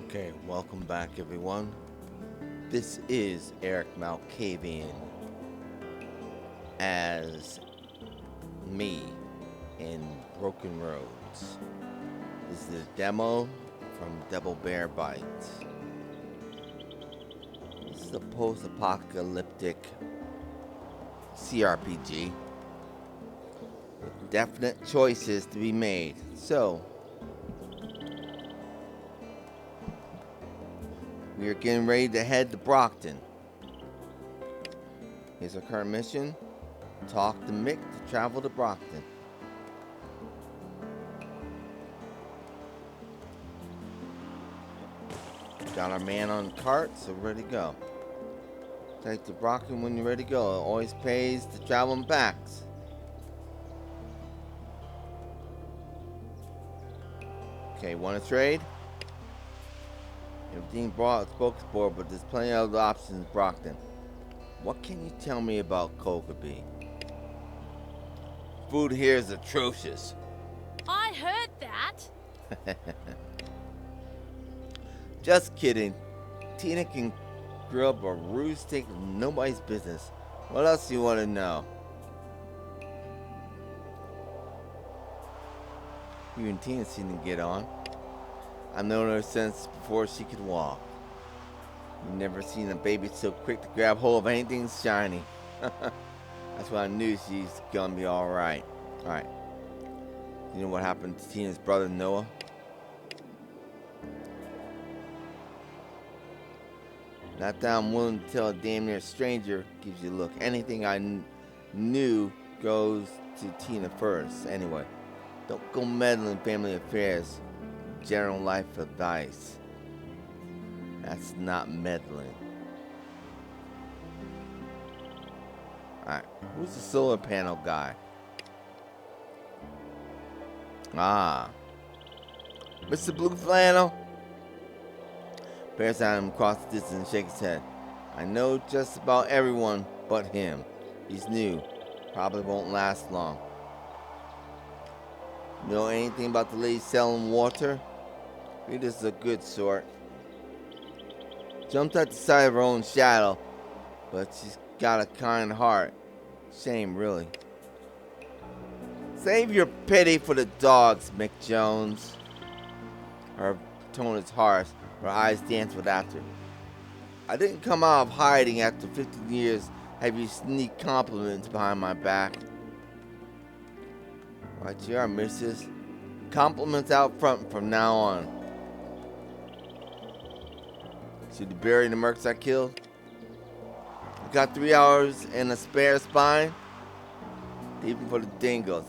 Okay, welcome back everyone. This is Erik Malkavian as me in Broken Roads. This is a demo from Devil Bear Bite. This is a post-apocalyptic CRPG with definite choices to be made. So, we are getting ready to head to Brockton. Here's our current mission. Talk to Mick to travel to Brockton. Got our man on the cart, so ready to go. Take to Brockton when you're ready to go. It always pays to travel and backs. Okay, want to trade? Everything brought spokesboard, but there's plenty of other options in Brockton. What can you tell me about Kokobi? Food here is atrocious. I heard that. Just kidding. Tina can grill up a roast steak, nobody's business. What else do you want to know? You and Tina seem to get on. I've known her since before she could walk. You've never seen a baby so quick to grab hold of anything shiny. That's why I knew she's gonna be alright. Alright. You know what happened to Tina's brother Noah? Not that I'm willing to tell a damn near stranger gives you a look. Anything I knew goes to Tina first. Anyway, don't go meddling in family affairs. General life advice. That's not meddling. Alright, who's the solar panel guy? Ah, Mr. Blue Flannel. Bears at him across the distance and shakes his head. I know just about everyone but him. He's new. Probably won't last long. Know anything about the lady selling water? Rita's a good sort. Jumped at the sight of her own shadow, but she's got a kind heart. Shame, really. Save your pity for the dogs, Mick Jones. Her tone is harsh. Her eyes dance with laughter. I didn't come out of hiding after 15 years. Have you sneak compliments behind my back? Right you are, missus. Compliments out front from now on. Should you bury the mercs I killed? I got 3 hours and a spare spine. Even for the dingoes.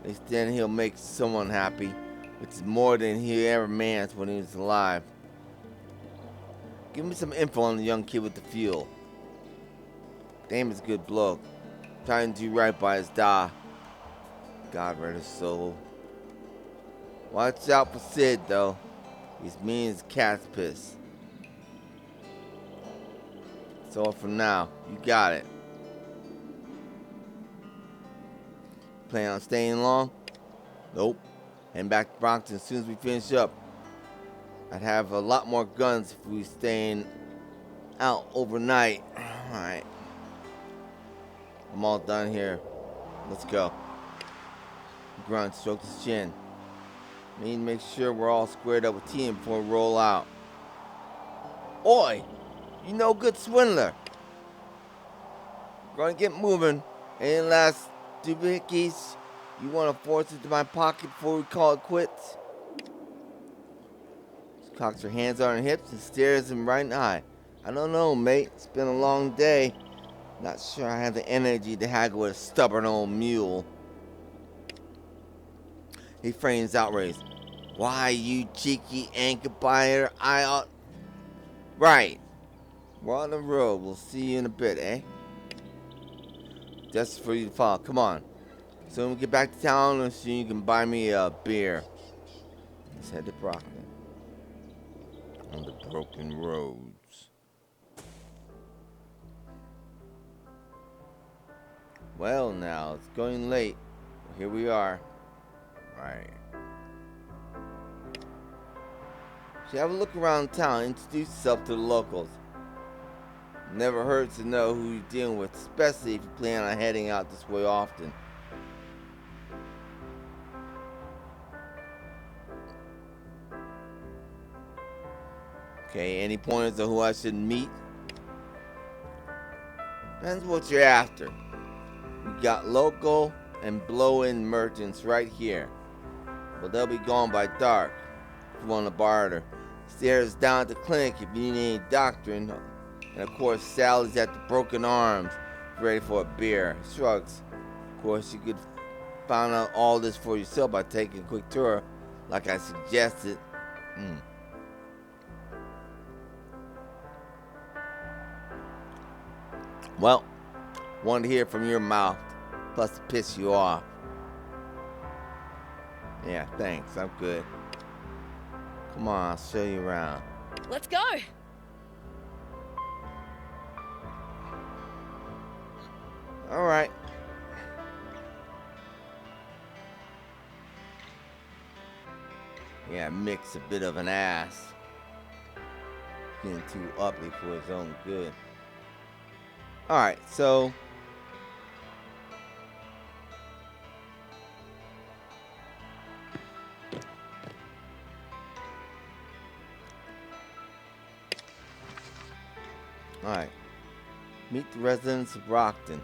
At least then he'll make someone happy, which is more than he ever meant when he was alive. Give me some info on the young kid with the fuel. Damn, he's a good bloke. Trying to do right by his da. God rest his soul. Watch out for Sid, though. He's mean as cat's piss. That's all for now. You got it. Plan on staying long? Nope. Heading back to Brockton as soon as we finish up. I'd have a lot more guns if we were staying out overnight. Alright. I'm all done here. Let's go. Grunt stroked his chin. We need to make sure we're all squared up with Tina before we roll out. Oi! You no good swindler. Gonna get moving. Any last doohickeys you want to force into my pocket before we call it quits? She cocks her hands on her hips and stares him right in the eye. I don't know, mate. It's been a long day. Not sure I have the energy to haggle with a stubborn old mule. He frames outraged. Why, you cheeky anchor biter, I ought... Right. We're on the road. We'll see you in a bit, eh? Just for you to follow. Come on. So when we get back to town, so you can buy me a beer. Let's head to Brockton. On the broken roads. Well, now, it's going late. Here we are. Right. So have a look around town, introduce yourself to the locals. Never hurts to know who you're dealing with, especially if you plan on heading out this way often. Okay, any pointers on who I should meet? Depends what you're after. We got local and blow-in merchants right here, but they'll be gone by dark if you want to barter. Stairs down at the clinic if you need any doctoring. And of course, Sally's at the Broken Arms, ready for a beer. Shrugs. Of course, you could find out all this for yourself by taking a quick tour, like I suggested. Well, wanted to hear from your mouth, plus to piss you off. Yeah, thanks. I'm good. Come on, I'll show you around. Let's go. All right. Yeah, Mick's a bit of an ass. Getting too uppity for his own good. Alright, so alright. Meet the residents of Brockton.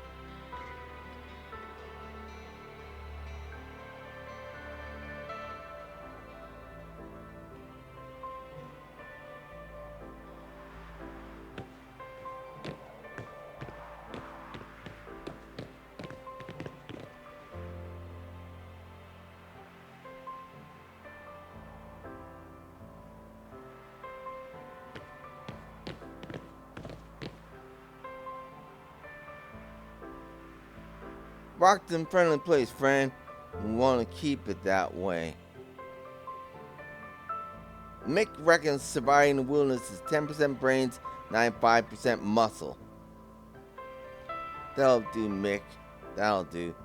Brockton, friendly place, friend. We want to keep it that way. Mick reckons surviving the wilderness is 10% brains, 95% muscle. That'll do, Mick. That'll do.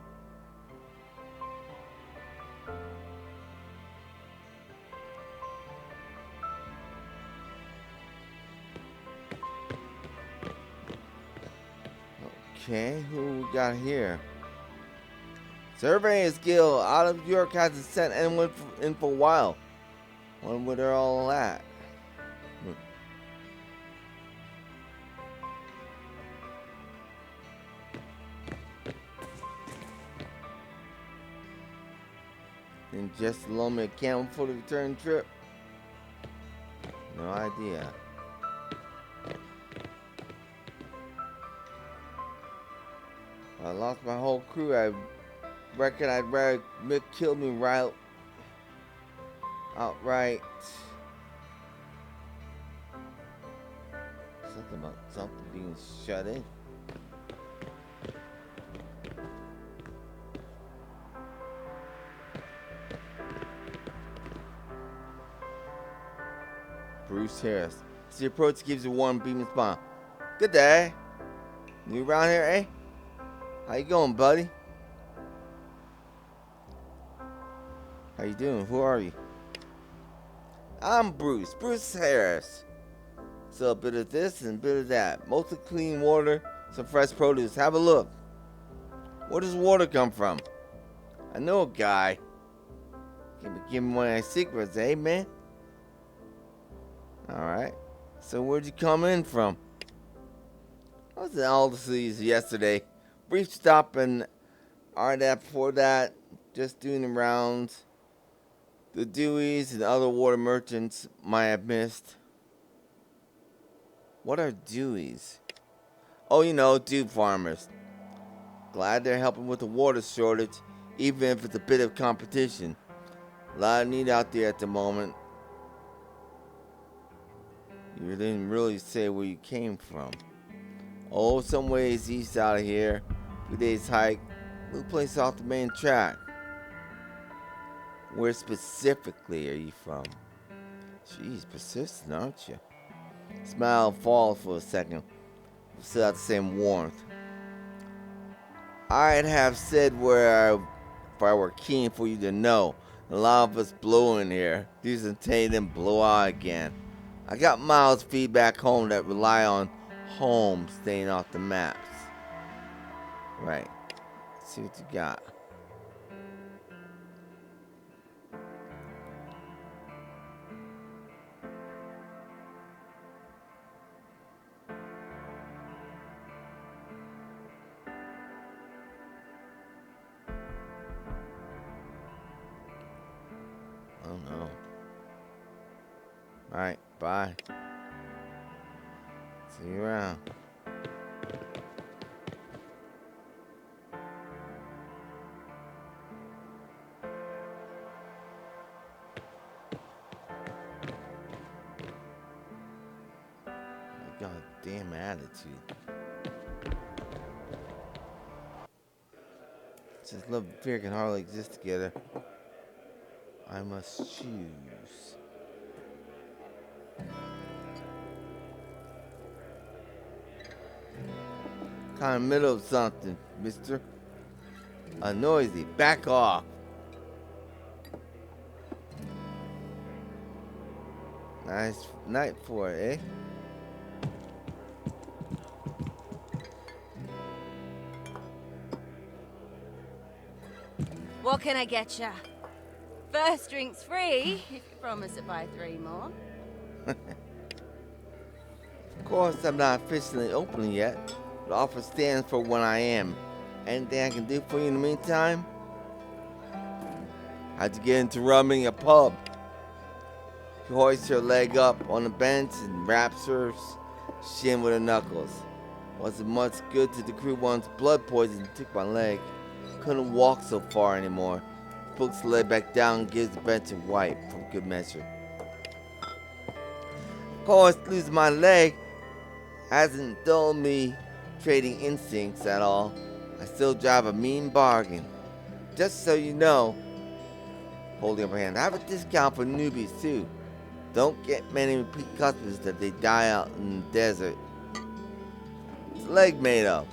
Okay, who we got here? Surveyors Guild out of York hasn't sent anyone in for a while. Wonder where they're all at. And just loan me a camel for the return trip? No idea. I lost my whole crew. I reckon I'd rather Mick kill me right outright. Something about something being shut in. Bruce Harris. As he approaches, gives you a warm, beaming smile. Good day. You around here, eh? How you going, buddy? How you doing? Who are you? I'm Bruce. Bruce Harris. So a bit of this and a bit of that. Mostly clean water, some fresh produce. Have a look. Where does water come from? I know a guy. Give me one of my secrets, eh, man? Alright. So where'd you come in from? I was in Alderseas yesterday. Brief stop in Ardap before that. Just doing the rounds. The Deweys and other water merchants might have missed. What are Deweys? Oh, you know, dew farmers. Glad they're helping with the water shortage, even if it's a bit of competition. A lot of need out there at the moment. You didn't really say where you came from. Oh, some ways east out of here. 2 days hike. Little place off the main track. Where specifically are you from? Jeez, persistent, aren't you? Smile falls for a second. Still have the same warmth. I'd have said if I were keen for you to know. A lot of us blow in here. These and them blow out again. I got Miles' feedback home that rely on home staying off the maps. Right. Let's see what you got. Oh no. Alright, bye. See you around. God damn attitude. Since love and fear can hardly exist together, I must choose. Kind of middle of something, mister. A noisy. Back off. Nice night for it, eh? What can I get ya? First drink's free, if you promise to buy 3 more. Of course, I'm not officially open yet. The offer stands for when I am. Anything I can do for you in the meantime? How'd you get into rubbing a pub? She hoists her leg up on the bench and raps her shin with her knuckles. Wasn't much good to the crew once blood poison took my leg. Couldn't walk so far anymore. Puts the leg back down and gives the bench a wipe for good measure. Of course, losing my leg hasn't dulled me trading instincts at all. I still drive a mean bargain. Just so you know, holding up her hand, I have a discount for newbies too. Don't get many repeat customers that they die out in the desert. What's the leg made of?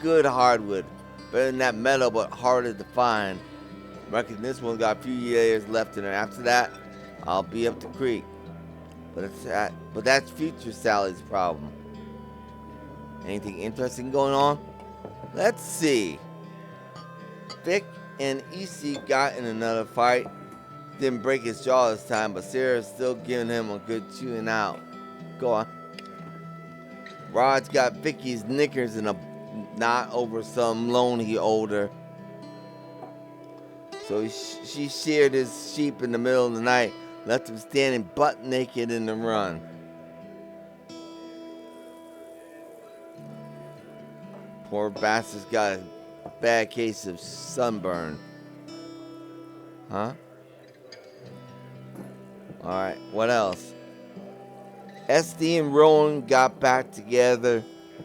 Good hardwood. Better than that metal, but harder to find. Reckon this one's got a few years left in her. After that, I'll be up the creek. But that's future Sally's problem. Anything interesting going on? Let's see. Vic and EC got in another fight. Didn't break his jaw this time, but Sarah's still giving him a good chewing out. Go on. Rod's got Vicky's knickers in a knot over some loan he owed her. So she sheared his sheep in the middle of the night, left him standing butt naked in the run. Poor bastard's got a bad case of sunburn. Huh? Alright, what else? SD and Rowan got back together.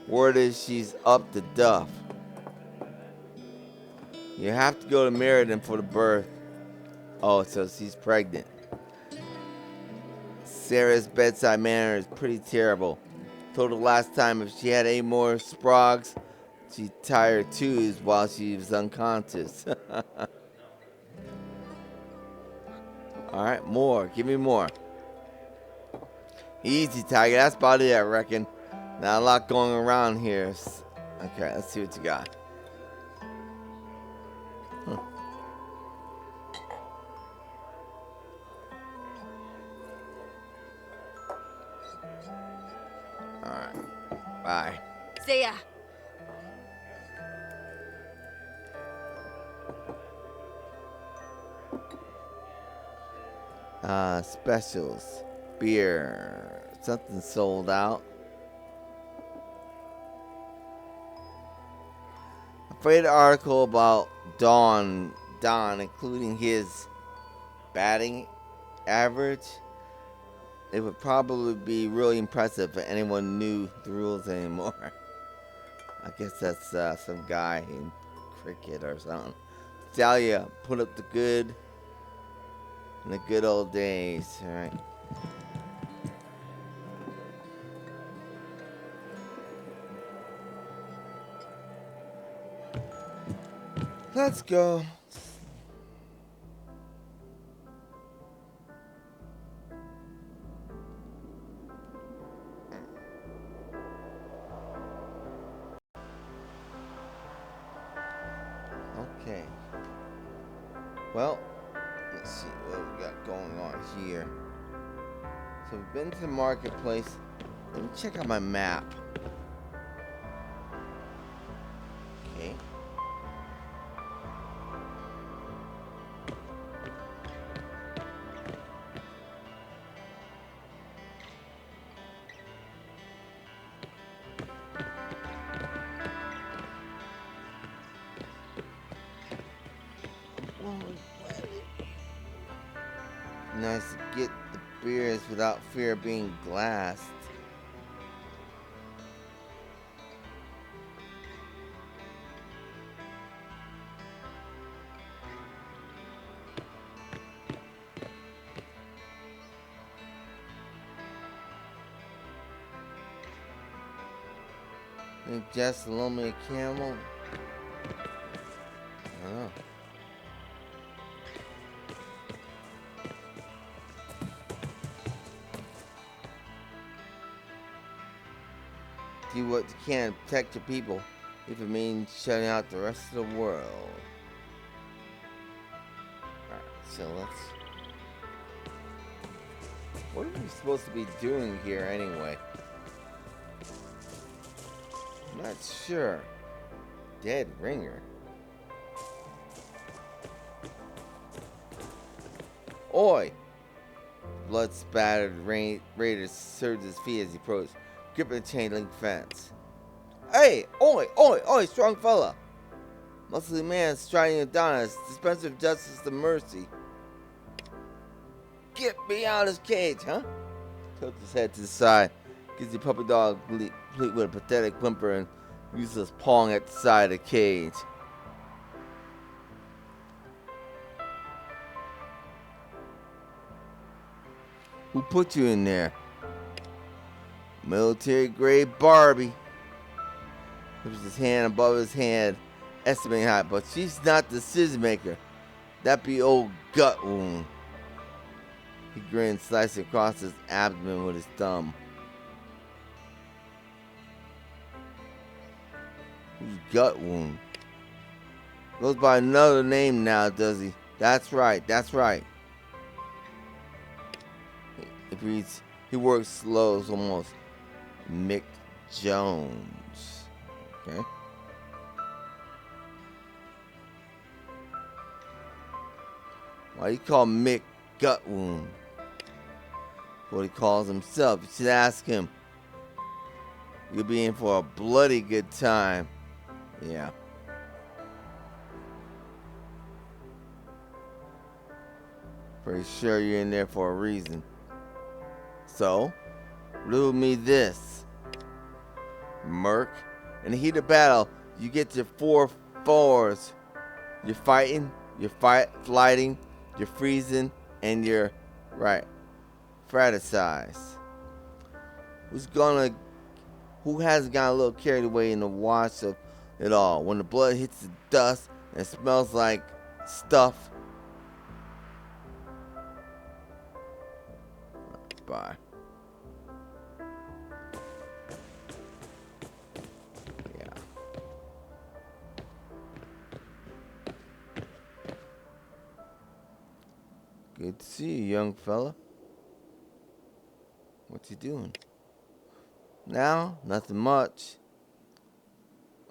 Word is she's up to duff. You have to go to Meriden for the birth. Oh, so she's pregnant. Sarah's bedside manner is pretty terrible. Told her last time if she had any more sprogs, she'd tie her tubes while she was unconscious. Alright, more. Give me more. Easy, Tiger. That's about it, I reckon. Not a lot going around here. Okay, let's see what you got. Huh. Alright. Bye. See ya. Specials. Beer. Something sold out. I read an article about Don, including his batting average. It would probably be really impressive if anyone knew the rules anymore. I guess that's some guy in cricket or something. Thalia put up the good in the good old days. All right. Let's go. Well, let's see what we got going on here. So we've been to the marketplace. Let me check out my map. Okay. Nice to get the beers without fear of being glassed. Think Jess will loan me a camel? I don't know. Do what you can to protect your people, if it means shutting out the rest of the world. Alright, so let's... What are we supposed to be doing here anyway? I'm not sure. Dead ringer. Oi! Blood spattered Raider surged his feet as he approached, gripping the chain link fence. Hey! Oi! Oi! Oi! Strong fella! Muscly man striding Adonis, dispenser of justice to mercy. Get me out of this cage, huh? Tilts his head to the side, gives the puppy dog complete with a pathetic whimper and useless pawing at the side of the cage. Who put you in there? Military grade Barbie. Puts his hand above his head, estimating height, but she's not the decision maker. That be old gut wound. He grinned, slicing across his abdomen with his thumb. Whose gut wound? Goes by another name now, does he? That's right, that's right. He works slow, it's almost Mick Jones. Okay. Why do you call Mick gut wound? What he calls himself. You should ask him. You'll be in for a bloody good time. Yeah. Pretty sure you're in there for a reason. So, riddle me this. Merc. In the heat of battle, you get your 4 fours. You're fighting, you're flighting, you're freezing, and you're, right, fratricide. Who hasn't gotten a little carried away in the wash of it all? When the blood hits the dust and it smells like stuff. Bye. Yeah. Good to see you, young fella. What you doing? Now, nothing much.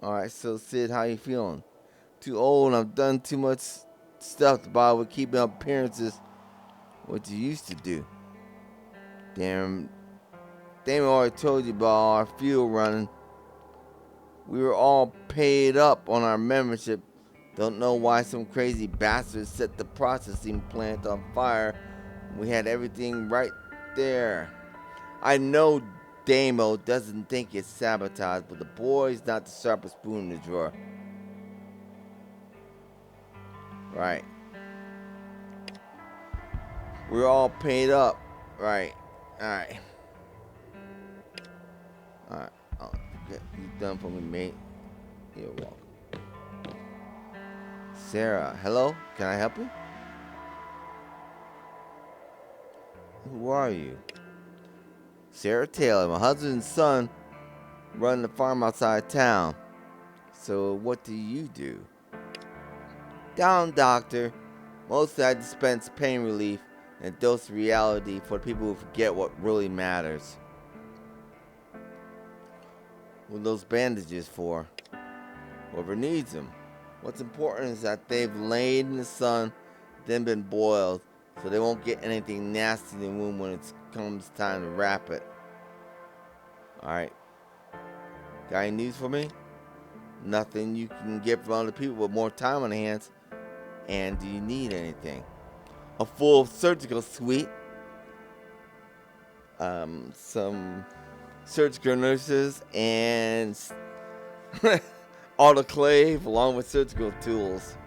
Alright, so Sid, how you feeling? Too old and I've done too much stuff to bother with keeping up appearances. What you used to do. Damn, already told you about our fuel running. We were all paid up on our membership. Don't know why some crazy bastards set the processing plant on fire. We had everything right there. I know Damo doesn't think it's sabotage, but the boy's not the sharpest spoon in the drawer. Right. We're all paid up. Right. Alright. Alright. Oh, get you done for me, mate. You're welcome. Sarah, hello? Can I help you? Who are you? Sarah Taylor, my husband and son run the farm outside town. So what do you do? Down, doctor. Mostly I dispense pain relief and dose reality for people who forget what really matters. What are those bandages for? Whoever needs them. What's important is that they've laid in the sun, then been boiled, so they won't get anything nasty in the wound when it comes time to wrap it. Alright. Got any news for me? Nothing you can get from other people with more time on their hands. And do you need anything? A full surgical suite. Some surgical nurses and autoclave along with surgical tools.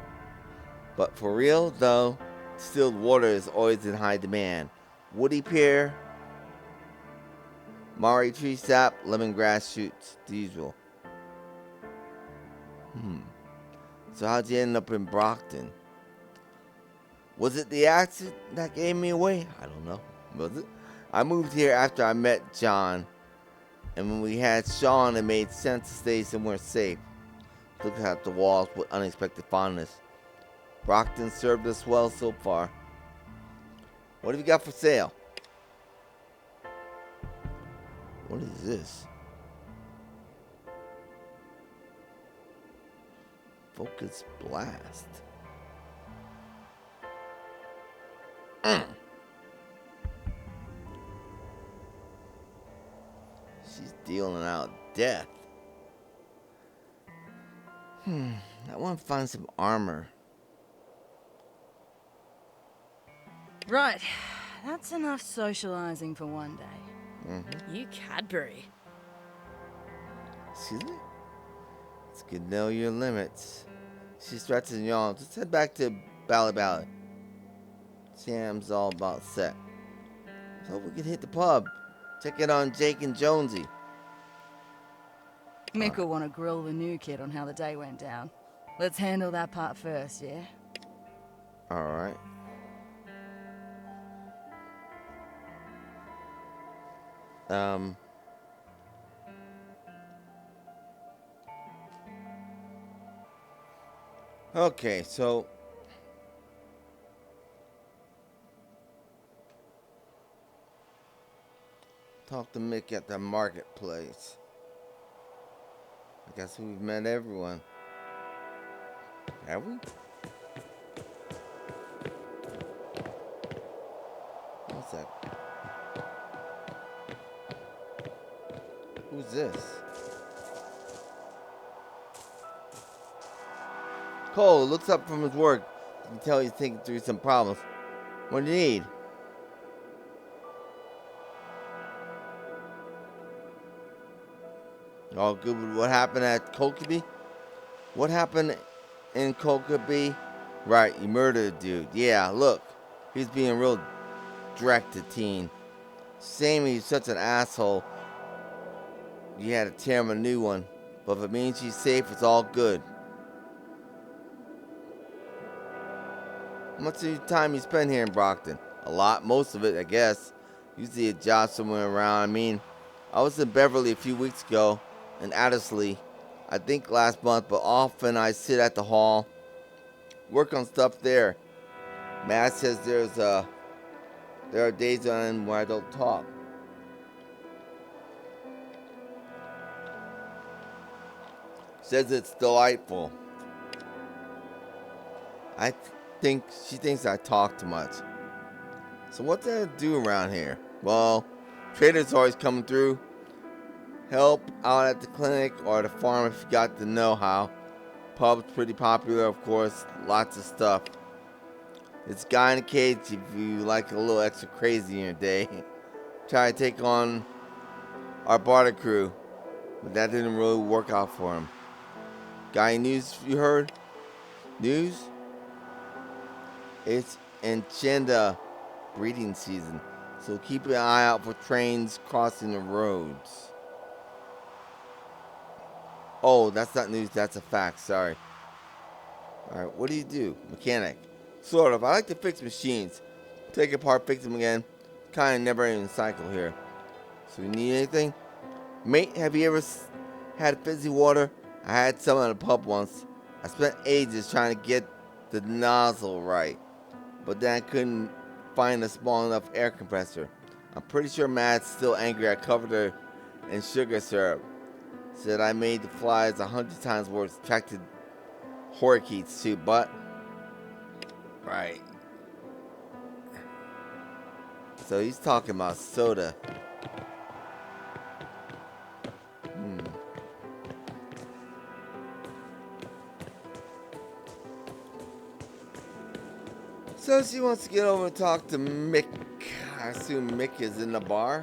But for real though, distilled water is always in high demand. Woody pear, Mari tree sap, lemongrass shoots, the usual. So how'd you end up in Brockton? Was it the accident that gave me away? I don't know. Was it? I moved here after I met John. And when we had Sean, it made sense to stay somewhere safe. Looking at the walls with unexpected fondness. Brockton served us well so far. What have you got for sale? What is this? Focus blast. She's dealing out death. I want to find some armor. Right. That's enough socializing for one day. You Cadbury. Excuse me? It's good to know your limits. She stretches and yawns. Let's head back to Bally. Sam's all about set. So we can hit the pub. Check it on Jake and Jonesy. Mick will want to grill the new kid on how the day went down. Let's handle that part first, yeah? Alright. Okay, so talk to Mick at the marketplace. I guess we've met everyone. Have we? What's that? Who's this? Cole looks up from his work. You can tell he's thinking through some problems. What do you need? All good with what happened at Kokeby? What happened in Kokeby? Right, you murdered a dude. Yeah, look. He's being real direct to teen. Shame he's such an asshole. You had to tear him a new one. But if it means she's safe, it's all good. How much of your time you spend here in Brockton? A lot, most of it, I guess. Usually a job somewhere around. I mean, I was in Beverly a few weeks ago, and Addersley, I think last month, but often I sit at the hall, work on stuff there. Matt says there are days on end where I don't talk. Says it's delightful. She thinks I talk too much. So what do I do around here? Well, traders always coming through. Help out at the clinic or the farm if you got the know-how. Pub's pretty popular, of course. Lots of stuff. It's guy in a cage if you like a little extra crazy in your day. Try to take on our barter crew, but that didn't really work out for him. Got any news you heard? News? It's Enchenda breeding season, so keep an eye out for trains crossing the roads. Oh, that's not news, that's a fact, sorry. Alright, what do? Mechanic. Sort of. I like to fix machines. Take apart, fix them again. Kind of never ending cycle here. So you need anything? Mate, have you ever had fizzy water? I had some at a pub once. I spent ages trying to get the nozzle right. but then I couldn't find a small enough air compressor. I'm pretty sure Matt's still angry I covered her in sugar syrup. Said I made the flies 100 times worse, attracted horrorkeets too, but... Right. So he's talking about soda. So she wants to get over and talk to Mick. I assume Mick is in the bar.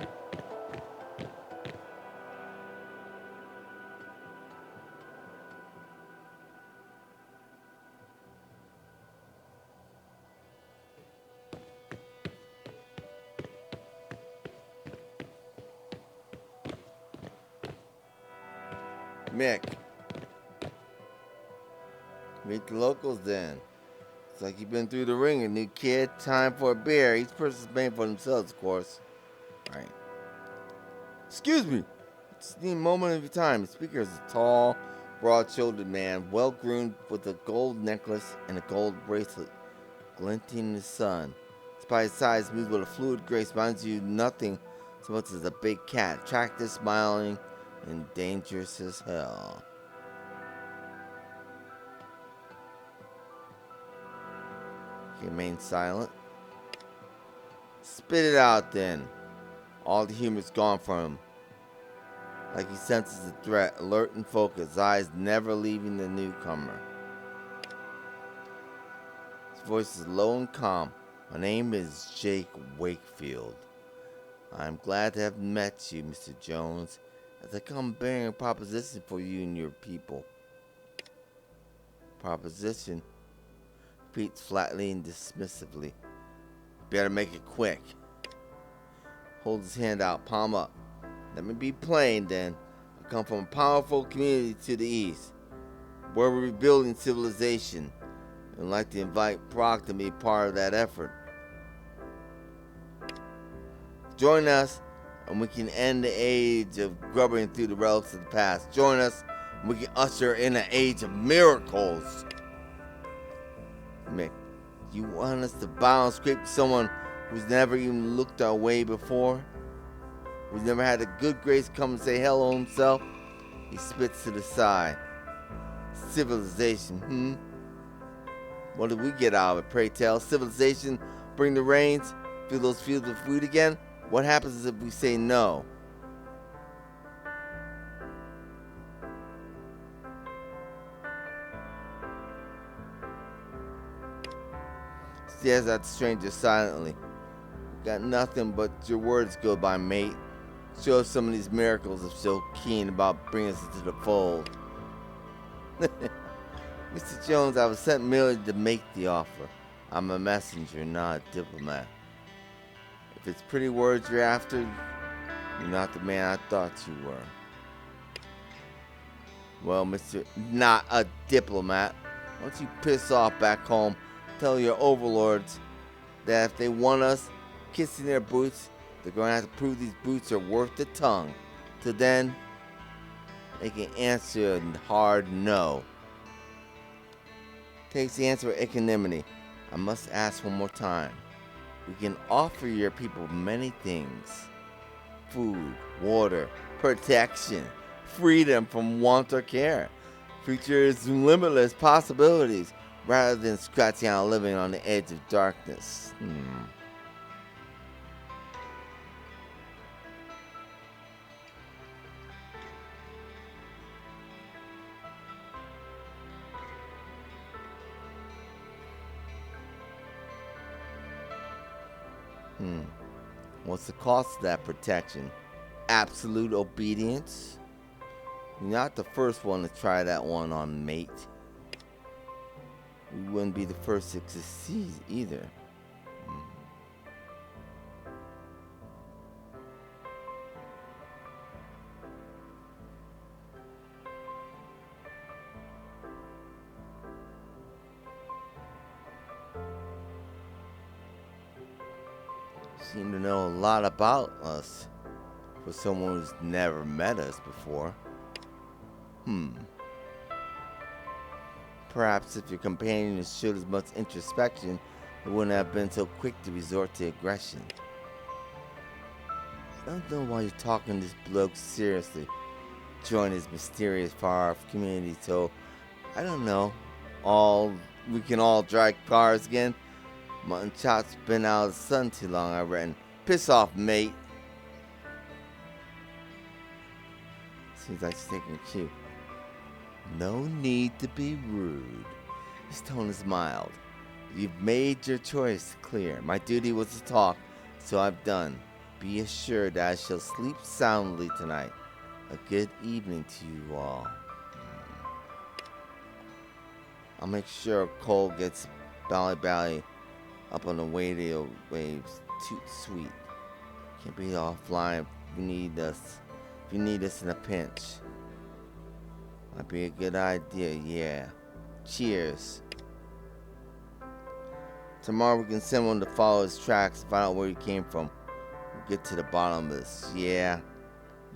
Mick. Meet the locals then. It's like you've been through the ringer, new kid. Time for a beer. Each person's paying for themselves, of course. Alright. Excuse me. Just need a moment of your time. The speaker is a tall, broad-shouldered man, well-groomed with a gold necklace and a gold bracelet, glinting in the sun. Despite his size, moves with a fluid grace, reminds you nothing so much as a big cat, attractive, smiling, and dangerous as hell. He remains silent. Spit it out then. All the humor's gone from him. Like he senses a threat, alert and focused, eyes never leaving the newcomer. His voice is low and calm. My name is Jake Wakefield. I'm glad to have met you, Mr. Jones, as I come bearing a proposition for you and your people. Proposition? Repeats flatly and dismissively. Better make it quick. Holds his hand out, palm up. Let me be plain then. I come from a powerful community to the east, where we're rebuilding civilization, and I'd like to invite Brockton to be part of that effort. Join us, and we can end the age of grubbing through the relics of the past. Join us, and we can usher in an age of miracles. Mick, you want us to bow and scrape to someone who's never even looked our way before? Who's never had the good grace come and say hello himself? He spits to the side. Civilization, What did we get out of it, pray tell? Civilization, bring the rains, fill those fields with food again? What happens if we say no? Stares at the stranger silently. Got nothing but your words go by, mate. Show us some of these miracles if so keen about bringing us into the fold. Mr. Jones, I was sent merely to make the offer. I'm a messenger, not a diplomat. If it's pretty words you're after, you're not the man I thought you were. Well, Mr. Not a diplomat, why don't you piss off back home, tell your overlords that if they want us kissing their boots, they're going to have to prove these boots are worth the tongue. Till then, they can answer a hard no. Takes the answer with equanimity. I must ask one more time. We can offer your people many things. Food, water, protection, freedom from want or care. Future's limitless possibilities, rather than scratching out living on the edge of darkness. What's the cost of that protection? Absolute obedience? You're not the first one to try that one on, mate. We wouldn't be the first to succeed either. Seem to know a lot about us for someone who's never met us before. Perhaps if your companion showed as much introspection it wouldn't have been so quick to resort to aggression. I don't know why you're talking this bloke seriously. Join his mysterious far-off community, so I don't know. We can all drive cars again. Mutton Chop's been out of the sun too long, I reckon. Piss off, mate. Seems like she's taking a cue. No need to be rude. His tone is mild. You've made your choice clear. My duty was to talk, so I've done. Be assured that I shall sleep soundly tonight. A good evening to you all. I'll make sure Cole gets Bally up on the radio waves. Toot sweet. Can't be offline if you need us. If you need us in a pinch. Might be a good idea, yeah. Cheers. Tomorrow we can send one to follow his tracks and find out where he came from. We'll get to the bottom of this. Yeah,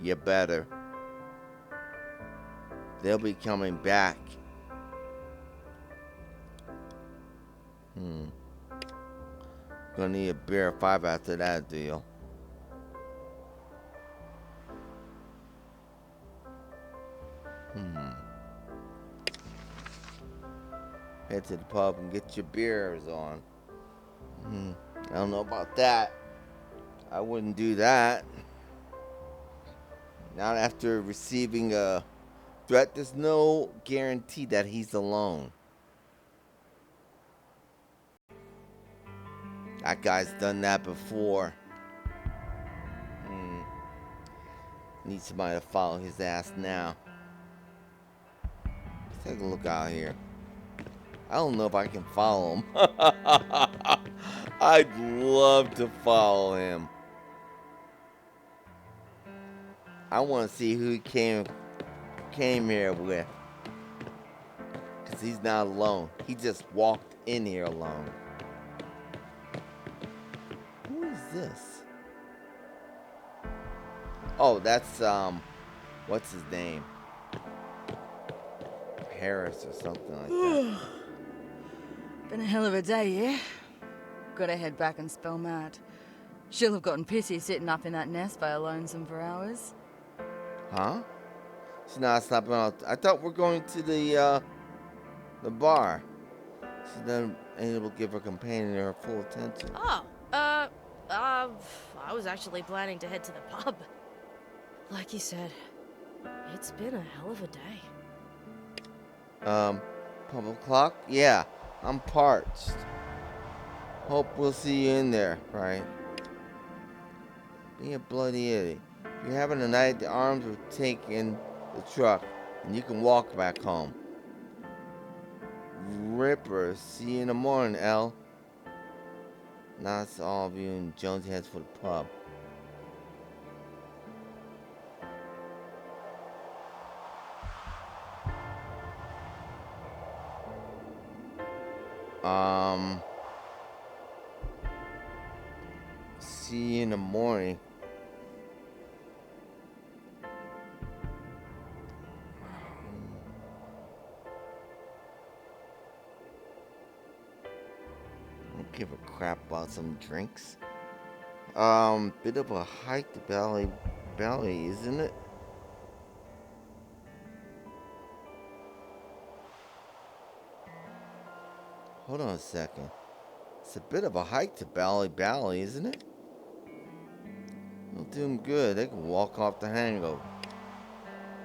you better. They'll be coming back. Gonna need a beer or 5 after that deal. Head to the pub and get your beers on. I don't know about that. I wouldn't do that. Not after receiving a threat. There's no guarantee that he's alone. That guy's done that before. Need somebody to follow his ass now. Let's take a look out here. I don't know if I can follow him. I'd love to follow him. I want to see who he came here with. Because he's not alone. He just walked in here alone. Who is this? Oh, that's, what's his name? Harris or something like that. Been a hell of a day, yeah? Gotta head back and spell Matt. She'll have gotten pissy sitting up in that nest by a lonesome for hours. Huh? She's not stopping out. I thought we're going to the bar. She's not able to give her companion her full attention. I was actually planning to head to the pub. Like you said, it's been a hell of a day. Pub o'clock? Yeah, I'm parched. Hope we'll see you in there, right? Be a bloody idiot. If you're having a night, the arms will take in the truck, and you can walk back home. Ripper, see you in the morning, L. Now it's all of you, and Jonesy heads for the pub. See you in the morning. Don't give a crap about some drinks. Bit of a hike to Bally, isn't it? Hold on a second. It's a bit of a hike to Bally, isn't it? It'll do them good. They can walk off the hangover.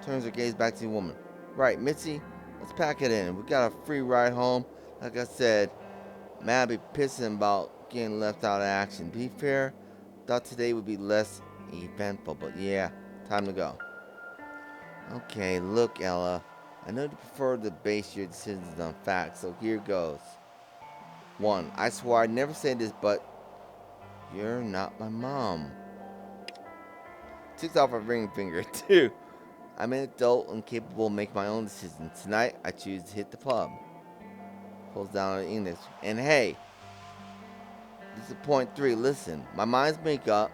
Turns her gaze back to the woman. Right, Mitzi, let's pack it in. We got a free ride home. Like I said, Matt be pissing about getting left out of action. To be fair, thought today would be less eventful, but yeah, time to go. Okay, look, Ella. I know you prefer to base your decisions on facts, so here goes. 1. I swear I'd never say this, but you're not my mom. Ticks off her ring finger. 2. I'm an adult and capable of making my own decisions. Tonight, I choose to hit the pub. Pulls down on English. And hey, this is point 3. Listen, my mind's made up.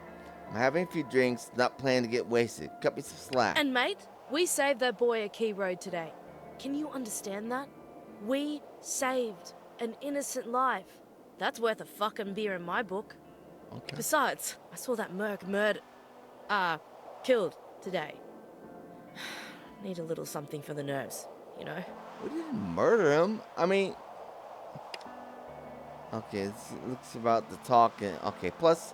I'm having a few drinks, not planning to get wasted. Cut me some slack. And mate, we saved that boy a key road today. Can you understand that? We saved an innocent life. That's worth a fucking beer in my book. Okay. Besides, I saw that merc killed today. Need a little something for the nerves, you know? We didn't murder him. I mean, okay, it looks about the talking. Okay, plus,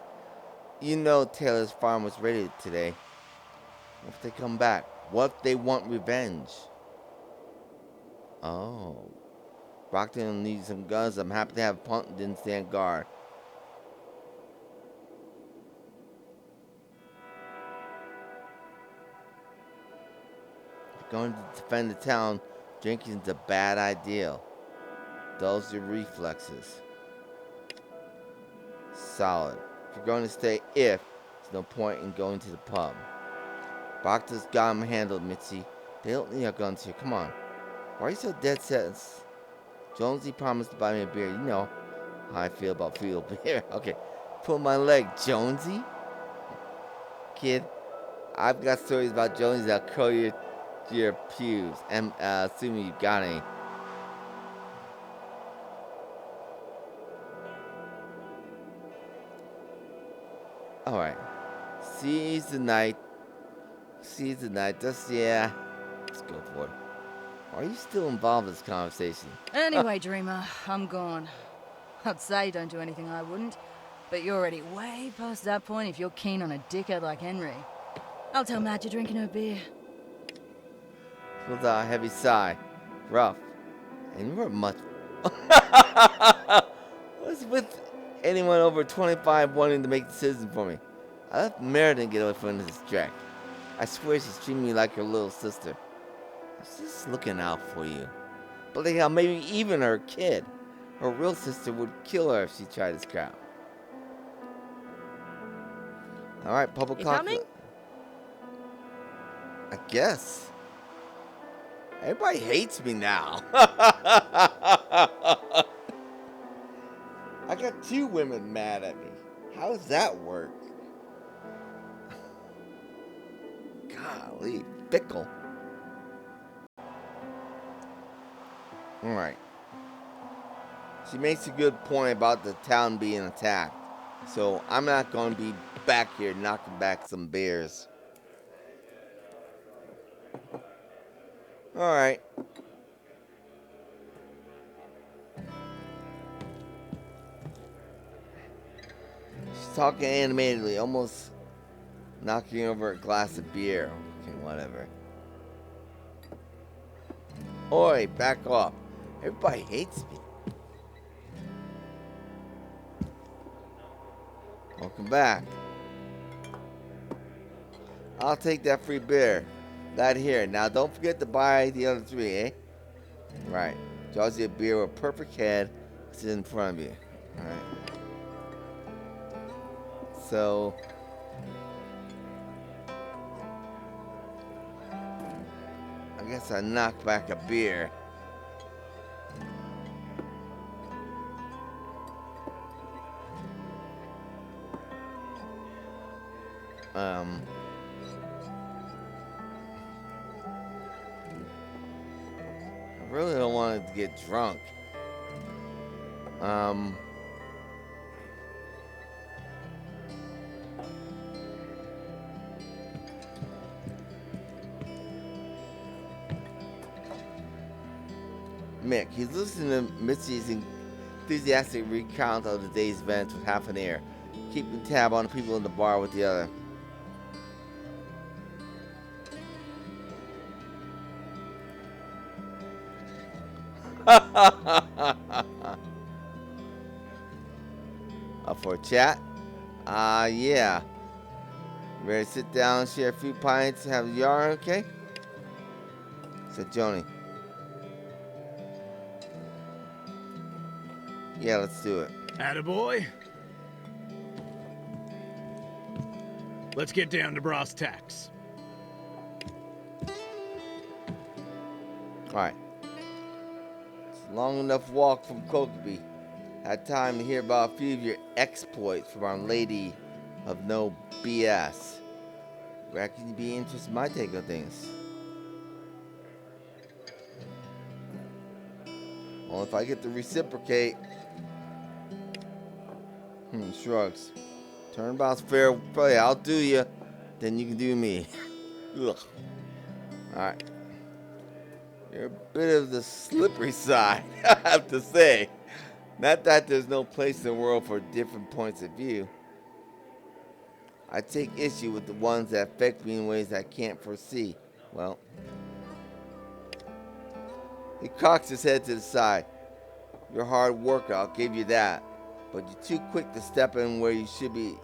you know Taylor's farm was raided today. What if they come back? What if they want revenge? Oh. Brockton needs some guns. I'm happy to have Pumpkin stand guard. If you're going to defend the town, drinking's a bad idea. Dulls your reflexes. Solid. If you're going to stay, there's no point in going to the pub. Brockton's got him handled, Mitzi. They don't need our guns here. Come on. Why are you so dead set? Jonesy promised to buy me a beer. You know how I feel about free beer. Okay. Pull my leg, Jonesy. Kid, I've got stories about Jonesy that'll curl your pubes. And assuming you've got any. Alright. Seize the night. Just, yeah. Let's go for it. Why are you still involved in this conversation? Anyway, Dreamer, I'm gone. I'd say don't do anything I wouldn't, but you're already way past that point if you're keen on a dickhead like Henry. I'll tell Matt you're drinking her beer. Feels a heavy sigh. Rough. And you weren't much. What's with anyone over 25 wanting to make decisions for me? I left Meriden get away from this Jack. I swear she's treating me like her little sister. She's just looking out for you. But hell, maybe even her kid. Her real sister would kill her if she tried to scrap. Alright, public You coffee. coming? I guess. Everybody hates me now. I got 2 women mad at me. How does that work? Golly, fickle. Alright. She makes a good point about the town being attacked. So I'm not going to be back here knocking back some bears. Alright. She's talking animatedly, almost knocking over a glass of beer. Okay, whatever. Oi, back off. Everybody hates me. Welcome back. I'll take that free beer. That here. Now don't forget to buy the other 3, eh? Right. Draws you a beer with a perfect head. It's in front of you. Alright. So I guess I knocked back a beer. I really don't want to get drunk. Mick, he's listening to Mitzi's enthusiastic recount of the day's events with half an ear, keeping tab on the people in the bar with the other. Up for a chat? Yeah. Ready to sit down, share a few pints, have a yarn, okay? Said Joni. Yeah, let's do it. Attaboy. Let's get down to brass tacks. Alright. It's a long enough walk from Kokobe. Had time to hear about a few of your exploits from Our Lady of No BS. Reckon you'd be interested in my take on things. Well, if I get to reciprocate. Shrugs. Turnabout's fair play. I'll do you. Then you can do me. Ugh. Alright. You're a bit of the slippery side, I have to say. Not that there's no place in the world for different points of view. I take issue with the ones that affect me in ways I can't foresee. Well, he cocks his head to the side. You're a hard worker, I'll give you that. But you're too quick to step in where you should be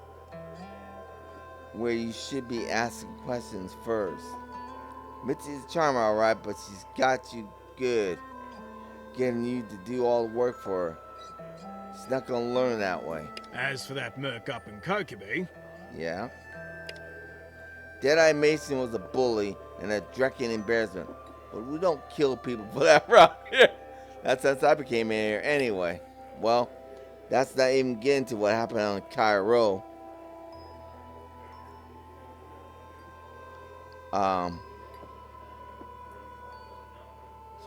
asking questions first. Mitzi's a charmer, alright, but she's got you good. Getting you to do all the work for her. She's not gonna learn that way. As for that merc up in Kokobe, Yeah? Deadeye Mason was a bully and a drecking embarrassment. But we don't kill people for that around here. That's since I became mayor anyway. Well, that's not even getting to what happened on Cairo. So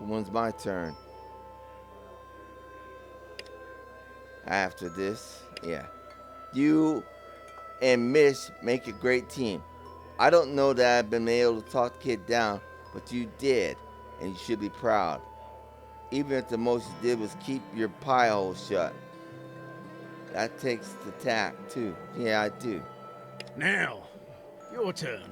when's my turn? After this, yeah. You and Mish make a great team. I don't know that I've been able to talk the kid down, but you did, and you should be proud. Even if the most you did was keep your pie hole shut. That takes the tact, too. Yeah, I do. now, your turn.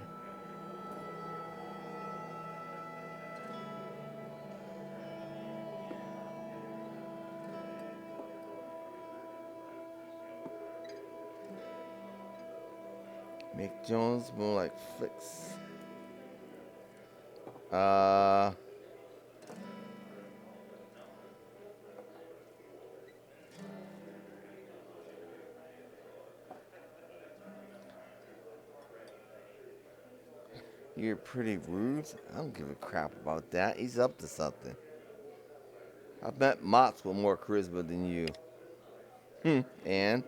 Mick Jones, more like Flicks. You're pretty rude. I don't give a crap about that. He's up to something. I've met Mott's with more charisma than you. And?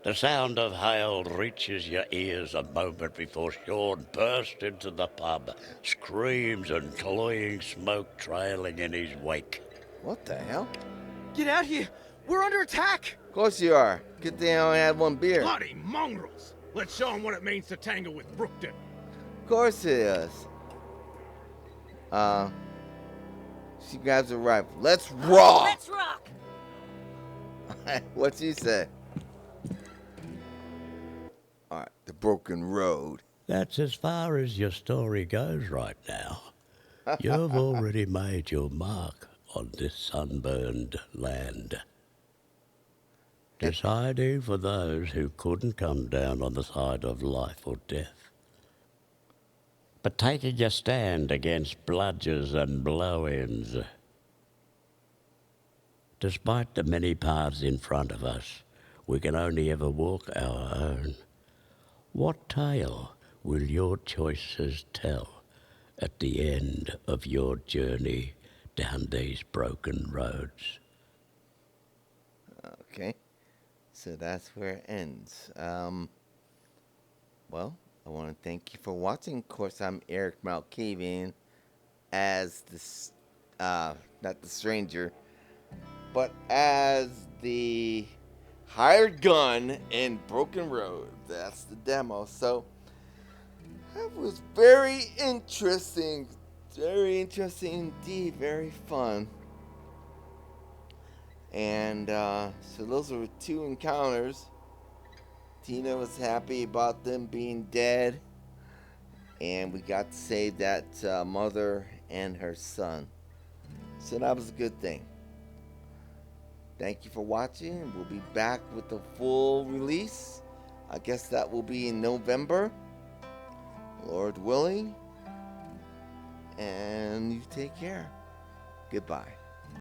The sound of hail reaches your ears a moment before Sean bursts into the pub, screams and cloying smoke trailing in his wake. What the hell? Get out here! We're under attack! Of course you are. Good thing I only had one beer. Bloody mongrels! Let's show them what it means to tangle with Brockton. Of course it is. She grabs a rifle. Let's rock! Let's rock! What you say? Alright, the broken road. That's as far as your story goes right now. You've already made your mark on this sunburned land. Deciding for those who couldn't come down on the side of life or death. But taking your stand against bludgers and blow-ins. Despite the many paths in front of us, we can only ever walk our own. What tale will your choices tell at the end of your journey down these broken roads? Okay. So that's where it ends. Well, I want to thank you for watching. Of course, I'm Erik Malkavian as this, not the stranger, but as the hired gun in Broken Road. That's the demo. So that was very interesting. Very interesting indeed. Very fun. And so those were 2 encounters. Tina was happy about them being dead. And we got to save that mother and her son. So that was a good thing. Thank you for watching. We'll be back with the full release. I guess that will be in November, Lord willing. And you take care. Goodbye.